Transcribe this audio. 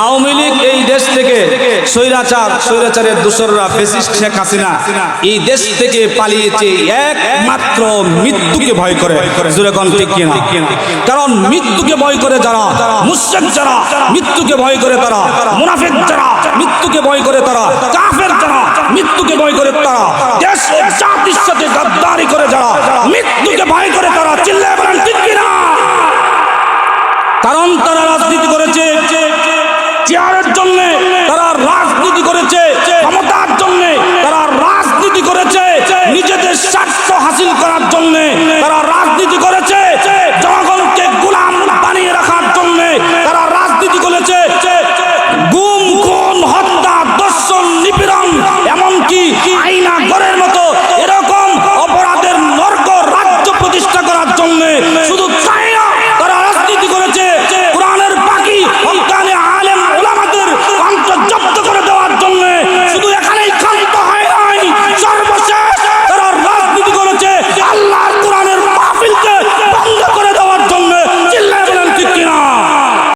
আওয়ামী লীগ এই দেশ থেকে স্বৈরাচারের দোসররা ফ্যাসিস্ট শেখ হাসিনা এই দেশ থেকে পালিয়েছে একমাত্র মৃত্যুকে ভয় করে। জোরে কোন ঠিক কিনা? কারণ মৃত্যুকে ভয় করে যারা, মুশরিক যারা, মৃত্যুকে ভয় করে তারা, মুনাফিক যারা, মৃত্যুকে ভয় করে তারা, কাফের যারা, মৃত্যুকে ভয় করে তারা, দেশ ও জাতির সাথে গাদ্দারি করে যারা, মৃত্যুকে ভয় করে তারা। চিল্লায়ে বলেন ঠিক কিনা? কারণ তারা রাজনীতি করেছে চেয়ারের জন্য, তারা রাজনীতি করেছে ক্ষমতার জন্য, তারা রাজনীতি করেছে নিজেদের স্বার্থ হাসিল করার জন্য, তারা